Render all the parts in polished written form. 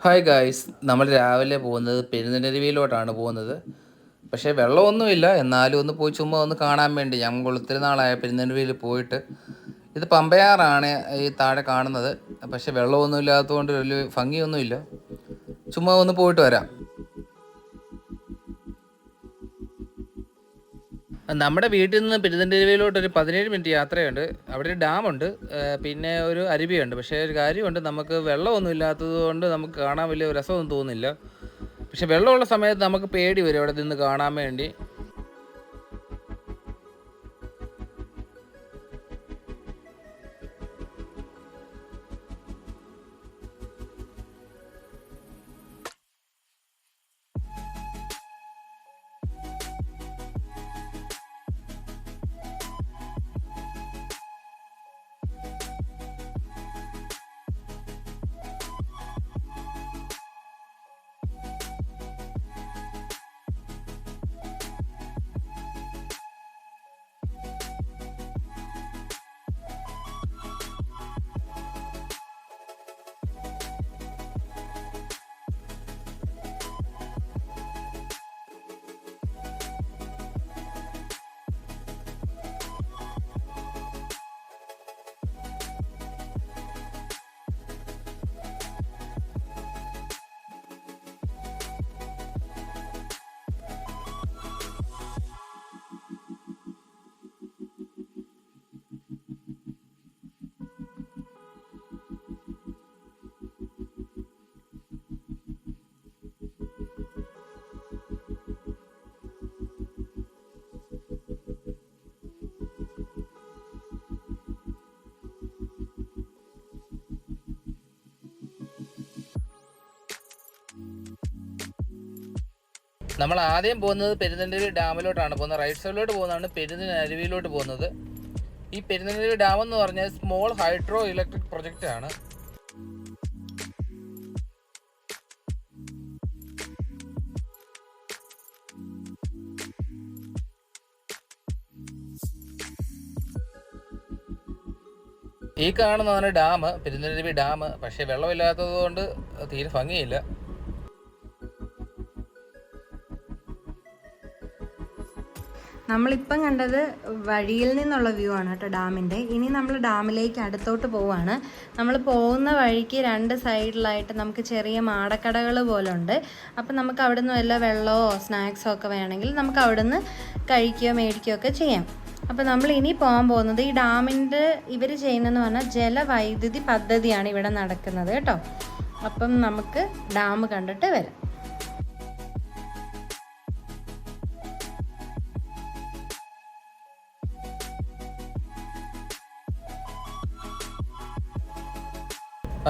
Hi guys, നമ്മൾ രാവിലെ പോകുന്നത് പെരുന്തൽമണ്ണയിലോട്ടാണ് പോകുന്നത്. പക്ഷേ വെള്ളമൊന്നുമില്ല, എന്നാലും ഒന്ന് പോയി ചുമ്മാ ഒന്ന് കാണാൻ വേണ്ടി. ഞങ്ങൾ ഒത്തിരി നാളായ പെരുന്തൽമണ്ണയിൽ പോയിട്ട്. ഇത് പമ്പയാറാണ് ഈ താഴെ കാണുന്നത്. പക്ഷേ വെള്ളമൊന്നും ഇല്ലാത്തതുകൊണ്ട് വലിയ ഭംഗിയൊന്നുമില്ല. ചുമ്മാ ഒന്ന് പോയിട്ട് വരാം. നമ്മുടെ വീട്ടിൽ നിന്ന് പെരുന്തൽമണ്ണയിലോട്ട് ഒരു 17 മിനിറ്റ് യാത്രയുണ്ട്. അവിടെ ഒരു ഡാമുണ്ട്, പിന്നെ ഒരു അരുവിയുണ്ട്. പക്ഷേ ഒരു കാര്യമുണ്ട്, നമുക്ക് വെള്ളമൊന്നും ഇല്ലാത്തത് കൊണ്ട് നമുക്ക് കാണാൻ വലിയ രസമൊന്നും തോന്നുന്നില്ല. പക്ഷെ വെള്ളമുള്ള സമയത്ത് നമുക്ക് പേടി വരും അവിടെ നിന്ന് കാണാൻ വേണ്ടി. നമ്മൾ ആദ്യം പോകുന്നത് പെരുന്തൽമണ്ണ ഡാമിലോട്ടാണ് പോകുന്നത്. റൈറ്റ് സൈഡിലോട്ട് പോകുന്നതാണ് പെരുന്തൽമണ്ണ അരുവിയിലോട്ട് പോകുന്നത്. ഈ പെരുന്തൽമണ്ണ ഡാം എന്ന് പറഞ്ഞാൽ സ്മോൾ ഹൈഡ്രോ ഇലക്ട്രിക് പ്രൊജക്റ്റ് ആണ്. ഈ കാണുന്നതാണ് ഡാം, പെരുന്തൽമണ്ണ ഡാം. പക്ഷേ വെള്ളമില്ലാത്തത് കൊണ്ട് തീരെ ഭംഗിയില്ല. നമ്മളിപ്പം കണ്ടത് വഴിയിൽ നിന്നുള്ള വ്യൂ ആണ് കേട്ടോ ഡാമിൻ്റെ. ഇനി നമ്മൾ ഡാമിലേക്ക് അടുത്തോട്ട് പോവുകയാണ്. നമ്മൾ പോകുന്ന വഴിക്ക് 2 സൈഡിലായിട്ട് നമുക്ക് ചെറിയ മാടക്കടകൾ പോലെ ഉണ്ട്. അപ്പം നമുക്ക് അവിടെ നിന്ന് വല്ല വെള്ളമോ സ്നാക്സോ ഒക്കെ വേണമെങ്കിൽ നമുക്ക് അവിടെ നിന്ന് കഴിക്കുകയോ മേടിക്കുകയോ ഒക്കെ ചെയ്യാം. അപ്പോൾ നമ്മൾ ഇനി പോകാൻ പോകുന്നത് ഈ ഡാമിൻ്റെ ഇവർ ചെയ്യുന്നതെന്ന് പറഞ്ഞാൽ ജലവൈദ്യുതി പദ്ധതിയാണ് ഇവിടെ നടക്കുന്നത് കേട്ടോ. അപ്പം നമുക്ക് ഡാം കണ്ടിട്ട് വരാം.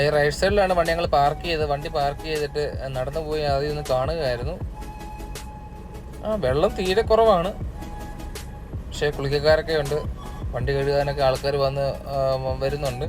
ഈ റൈറ്റ് സൈഡിലാണ് വണ്ടി ഞങ്ങൾ പാർക്ക് ചെയ്തത്. വണ്ടി പാർക്ക് ചെയ്തിട്ട് നടന്നു പോയി ആദ്യം ഒന്ന് കാണുകയായിരുന്നു. വെള്ളം തീരെ കുറവാണ്, പക്ഷേ കുളിക്കക്കാരൊക്കെ ഉണ്ട്. വണ്ടി കഴുകാനൊക്കെ ആൾക്കാർ വരുന്നുണ്ട്.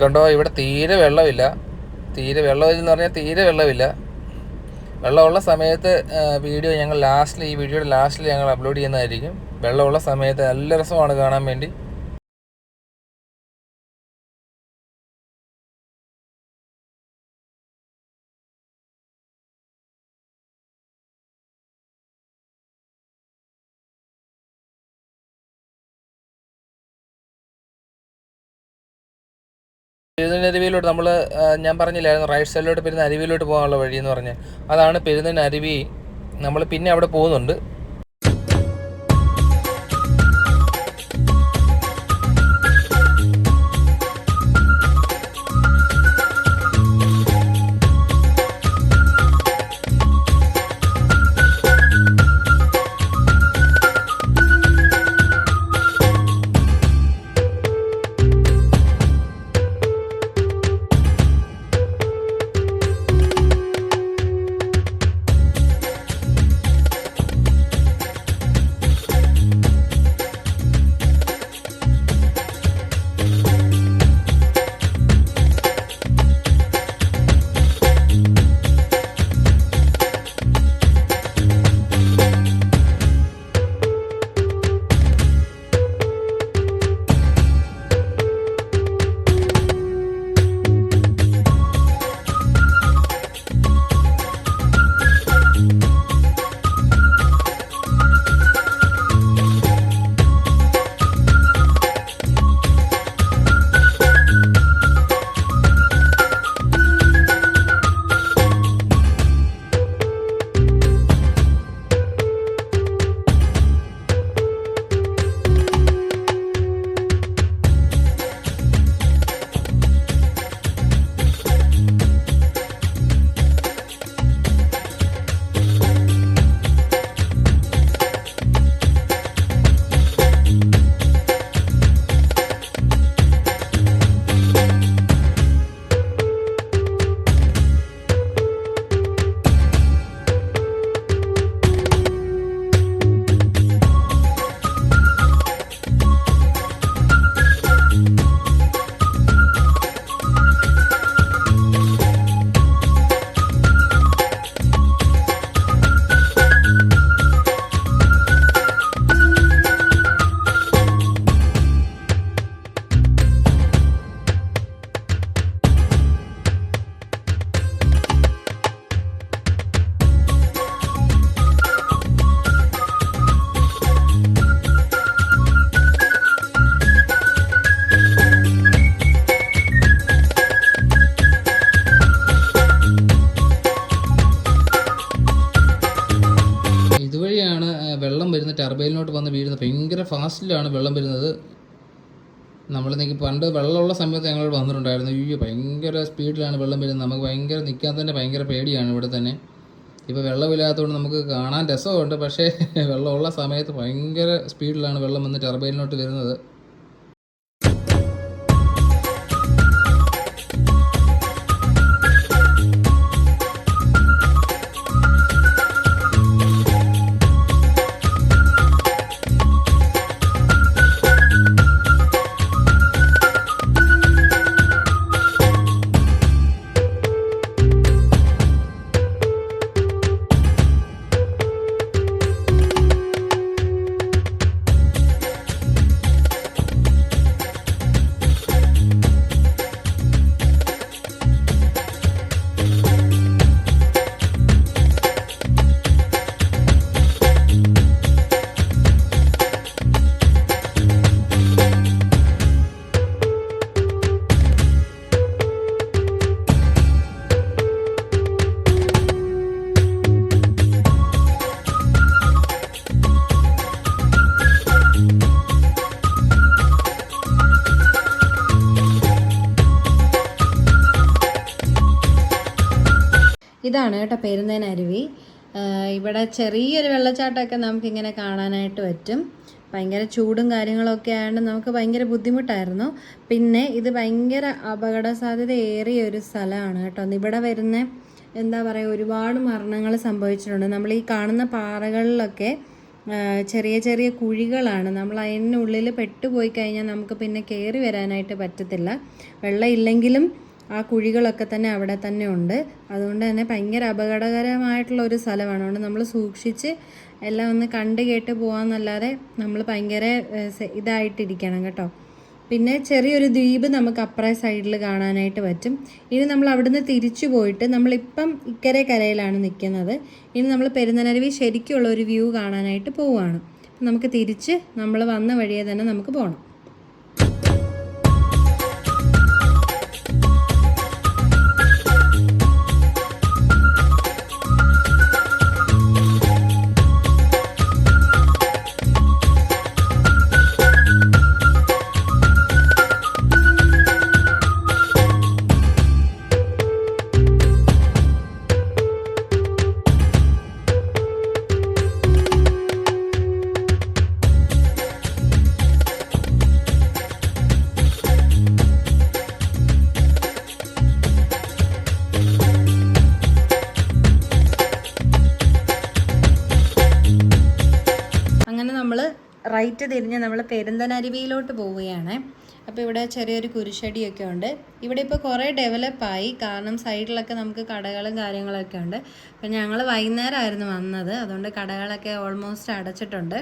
കണ്ടോ, ഇവിടെ തീരെ വെള്ളമില്ല. വെള്ളമില്ലെന്ന് പറഞ്ഞാൽ തീരെ വെള്ളമില്ല. വെള്ളമുള്ള സമയത്ത് ഈ വീഡിയോയുടെ ലാസ്റ്റിൽ ഞങ്ങൾ അപ്ലോഡ് ചെയ്യുന്നതായിരിക്കും. വെള്ളമുള്ള സമയത്ത് നല്ല രസമാണ് കാണാൻ വേണ്ടി. പെരുന്തൽമണ്ണ അരുവിയിലോട്ട് ഞാൻ പറഞ്ഞില്ലായിരുന്നു റൈറ്റ് സൈഡിലോട്ട് പെരുന്തൽമണ്ണ അരുവിയിലോട്ട് പോകാനുള്ള വഴി എന്ന് പറഞ്ഞാൽ അതാണ് പെരുന്തൽമണ്ണ അരുവി. നമ്മൾ പിന്നെ അവിടെ പോകുന്നുണ്ട്. ടർബൈനിലോട്ട് വന്ന് വീഴുന്നത്. ഭയങ്കര ഫാസ്റ്റിലാണ് വെള്ളം വരുന്നത്. നമ്മൾ പണ്ട് വെള്ളമുള്ള സമയത്ത് ഞങ്ങൾ വന്നിട്ടുണ്ടായിരുന്നു. ഭയങ്കര സ്പീഡിലാണ് വെള്ളം വരുന്നത്. നമുക്ക് ഭയങ്കര നിൽക്കാൻ തന്നെ ഭയങ്കര പേടിയാണ് ഇവിടെ തന്നെ. ഇപ്പോൾ വെള്ളമില്ലാത്തതുകൊണ്ട് നമുക്ക് കാണാൻ രസമുണ്ട്, പക്ഷേ വെള്ളമുള്ള സമയത്ത് ഭയങ്കര സ്പീഡിലാണ് വെള്ളം വന്ന് ടർബൈനിലോട്ട് വരുന്നത്. ഇതാണ് കേട്ടോ പെരുന്തേനരുവി. ഇവിടെ ചെറിയൊരു വെള്ളച്ചാട്ടമൊക്കെ നമുക്കിങ്ങനെ കാണാനായിട്ട് പറ്റും. ഭയങ്കര ചൂടും കാര്യങ്ങളൊക്കെ ആയതുകൊണ്ട് നമുക്ക് ഭയങ്കര ബുദ്ധിമുട്ടായിരുന്നു. പിന്നെ ഇത് ഭയങ്കര അപകട സാധ്യത ഏറിയ ഒരു സ്ഥലമാണ് കേട്ടോ. ഇവിടെ വരുന്ന എന്താ പറയുക, ഒരുപാട് മരണങ്ങൾ സംഭവിച്ചിട്ടുണ്ട്. നമ്മൾ ഈ കാണുന്ന പാറകളിലൊക്കെ ചെറിയ ചെറിയ കുഴികളാണ്. നമ്മൾ അതിനുള്ളിൽ പെട്ടുപോയി കഴിഞ്ഞാൽ നമുക്ക് പിന്നെ കയറി വരാനായിട്ട് പറ്റത്തില്ല. വെള്ളം ഇല്ലെങ്കിലും ആ കുഴികളൊക്കെ തന്നെ അവിടെ തന്നെ ഉണ്ട്. അതുകൊണ്ട് തന്നെ ഭയങ്കര അപകടകരമായിട്ടുള്ള ഒരു സ്ഥലമാണ്. അതുകൊണ്ട് നമ്മൾ സൂക്ഷിച്ച് എല്ലാം ഒന്ന് കണ്ട് കേട്ട് പോകാമെന്നല്ലാതെ നമ്മൾ ഭയങ്കര ഇതായിട്ടിരിക്കണം കേട്ടോ. പിന്നെ ചെറിയൊരു ദ്വീപ് നമുക്ക് അപ്പുറേ സൈഡിൽ കാണാനായിട്ട് പറ്റും. ഇനി നമ്മൾ അവിടുന്ന് തിരിച്ചു പോയിട്ട് നമ്മളിപ്പം ഇക്കരെ കരയിലാണ് നിൽക്കുന്നത്. ഇനി നമ്മൾ പെരുന്തേനരുവി ശരിക്കുള്ള ഒരു വ്യൂ കാണാനായിട്ട് പോവുകയാണ്. നമുക്ക് തിരിച്ച് നമ്മൾ വന്ന വഴിയെ തന്നെ നമുക്ക് പോകണം. റൈറ്റ് തിരിഞ്ഞ് നമ്മൾ പെരുന്തേനരുവിയിലോട്ട് പോവുകയാണ്. അപ്പോൾ ഇവിടെ ചെറിയൊരു കുരിശടിയൊക്കെ ഉണ്ട്. ഇവിടെ ഇപ്പോൾ കുറേ ഡെവലപ്പായി, കാരണം സൈഡിലൊക്കെ നമുക്ക് കടകളും കാര്യങ്ങളൊക്കെ ഉണ്ട്. അപ്പം ഞങ്ങൾ വൈകുന്നേരമായിരുന്നു വന്നത്, അതുകൊണ്ട് കടകളൊക്കെ ഓൾമോസ്റ്റ് അടച്ചിട്ടുണ്ട്.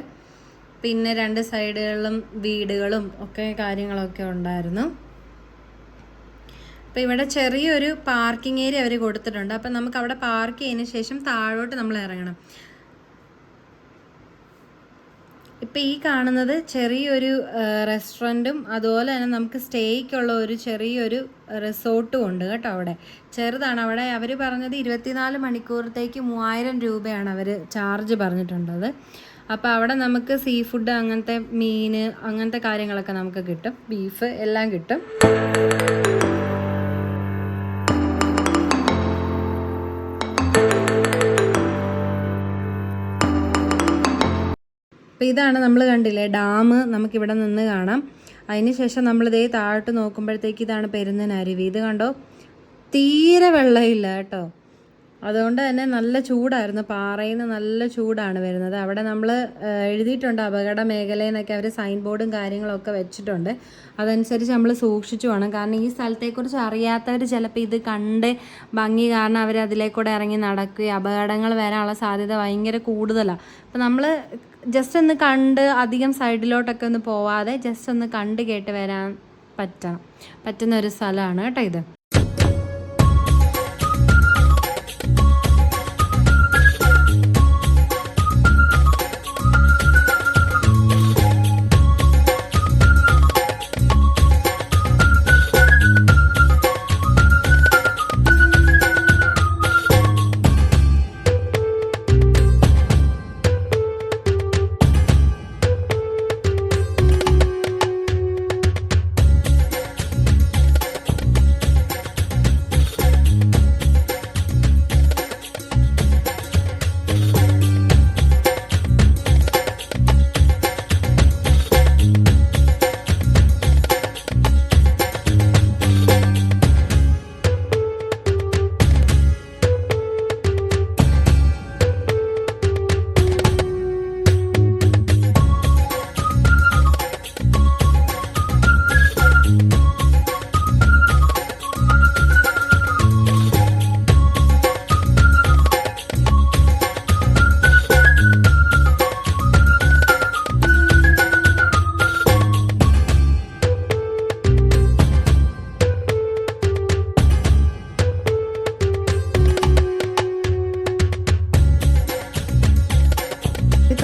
പിന്നെ രണ്ട് സൈഡുകളിലും വീടുകളും ഒക്കെ കാര്യങ്ങളൊക്കെ ഉണ്ടായിരുന്നു. അപ്പോൾ ഇവിടെ ചെറിയൊരു പാർക്കിംഗ് ഏരിയ അവർ കൊടുത്തിട്ടുണ്ട്. അപ്പം നമുക്ക് അവിടെ പാർക്ക് ചെയ്തതിന് ശേഷം താഴോട്ട് നമ്മൾ ഇറങ്ങണം. ഇപ്പം ഈ കാണുന്നത് ചെറിയൊരു റെസ്റ്റോറൻറ്റും അതുപോലെ തന്നെ നമുക്ക് സ്റ്റേയ്ക്കുള്ള ഒരു ചെറിയൊരു റിസോർട്ടും ഉണ്ട് കേട്ടോ. അവിടെ ചെറുതാണ്. അവിടെ അവർ പറഞ്ഞത് 24 മണിക്കൂറത്തേക്ക് 3000 രൂപയാണ് അവർ ചാർജ് പറഞ്ഞിട്ടുള്ളത്. അപ്പോൾ അവിടെ നമുക്ക് സീ ഫുഡ്, അങ്ങനത്തെ മീൻ, അങ്ങനത്തെ കാര്യങ്ങളൊക്കെ നമുക്ക് കിട്ടും. ബീഫ് എല്ലാം കിട്ടും. അപ്പോൾ ഇതാണ് നമ്മൾ കണ്ടില്ലേ ഡാം, നമുക്കിവിടെ നിന്ന് കാണാം. അതിന് ശേഷം നമ്മളിതേ താഴോട്ട് നോക്കുമ്പോഴത്തേക്ക് ഇതാണ് പെരുന്തേനരുവി. ഇത് കണ്ടോ, തീരെ വെള്ളമില്ല കേട്ടോ. അതുകൊണ്ട് തന്നെ നല്ല ചൂടായിരുന്നു. പാറയിൽ നിന്ന് നല്ല ചൂടാണ് വരുന്നത്. അവിടെ നമ്മൾ എഴുതിയിട്ടുണ്ട് അപകട മേഖലയെന്നൊക്കെ. അവർ സൈൻ ബോർഡും കാര്യങ്ങളൊക്കെ വെച്ചിട്ടുണ്ട്. അതനുസരിച്ച് നമ്മൾ സൂക്ഷിച്ചു വേണം. കാരണം ഈ സ്ഥലത്തെക്കുറിച്ച് അറിയാത്തവർ ചിലപ്പോൾ ഇത് കണ്ട് ഭംഗി കാരണം അവർ അതിലേക്കൂടെ ഇറങ്ങി നടക്കുകയും അപകടങ്ങൾ വരാനുള്ള സാധ്യത ഭയങ്കര കൂടുതലാണ്. അപ്പോൾ നമ്മൾ ജസ്റ്റ് ഒന്ന് കണ്ട് അധികം സൈഡിലോട്ടൊക്കെ ഒന്ന് പോവാതെ ജസ്റ്റ് ഒന്ന് കണ്ട് കേട്ട് വരാൻ പറ്റുന്ന ഒരു സ്ഥലമാണ് കേട്ടോ ഇത്.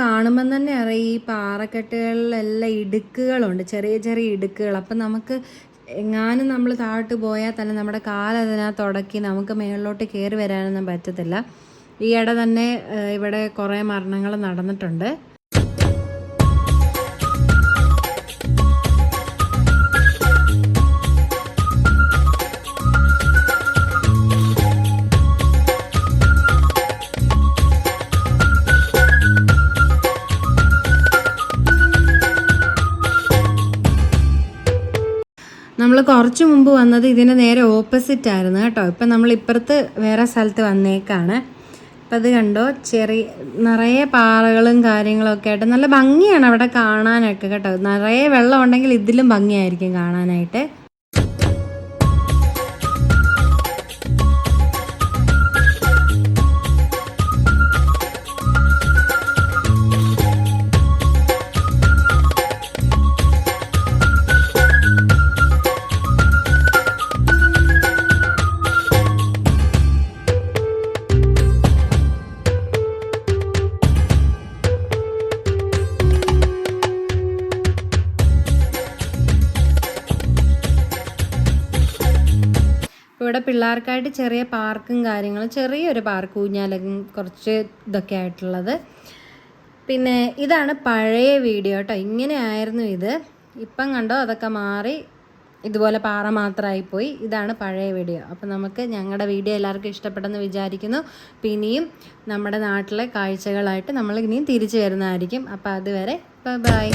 കാണുമ്പം തന്നെ അറിയാം ഈ പാറക്കെട്ടുകളിലെല്ലാം ഇടുക്കുകളുണ്ട്, ചെറിയ ചെറിയ ഇടുക്കുകൾ. അപ്പം നമുക്ക് എങ്ങാനും നമ്മൾ താഴോട്ട് പോയാൽ തന്നെ നമ്മുടെ കാലതിനകത്ത് ഉടക്കി നമുക്ക് മുകളിലോട്ട് കയറി വരാനൊന്നും പറ്റത്തില്ല. ഈയിടെ തന്നെ ഇവിടെ കുറേ മരണങ്ങൾ നടന്നിട്ടുണ്ട്. നമ്മൾ കുറച്ച് മുമ്പ് വന്നത് ഇതിന് നേരെ ഓപ്പോസിറ്റ് ആയിരുന്നു കേട്ടോ. ഇപ്പം നമ്മൾ ഇപ്പുറത്ത് വേറെ സ്ഥലത്ത് വന്നേക്കാണ്. അപ്പം അത് കണ്ടോ, നിറയെ പാറകളും കാര്യങ്ങളും ഒക്കെ ആയിട്ട് നല്ല ഭംഗിയാണ് അവിടെ കാണാനൊക്കെ കേട്ടോ. നിറയെ വെള്ളം ഉണ്ടെങ്കിൽ ഇതിലും ഭംഗിയായിരിക്കും കാണാനായിട്ട്. ഇവിടെ പിള്ളേർക്കായിട്ട് ചെറിയ പാർക്കും കാര്യങ്ങളും, ചെറിയൊരു പാർക്ക്, ഊഞ്ഞാലും കുറച്ച് ഇതൊക്കെ ആയിട്ടുള്ളത്. പിന്നെ ഇതാണ് പഴയ വീഡിയോ കേട്ടോ. ഇങ്ങനെ ആയിരുന്നു ഇത്. ഇപ്പം കണ്ടോ അതൊക്കെ മാറി ഇതുപോലെ പാറ മാത്രമായിപ്പോയി. ഇതാണ് പഴയ വീഡിയോ. അപ്പം നമുക്ക് ഞങ്ങളുടെ വീഡിയോ എല്ലാവർക്കും ഇഷ്ടപ്പെട്ടെന്ന് വിചാരിക്കുന്നു. പിന്നെയും നമ്മുടെ നാട്ടിലെ കാഴ്ചകളായിട്ട് നമ്മൾ ഇനിയും തിരിച്ചു വരുന്നതായിരിക്കും. അപ്പോൾ അതുവരെ ബൈ.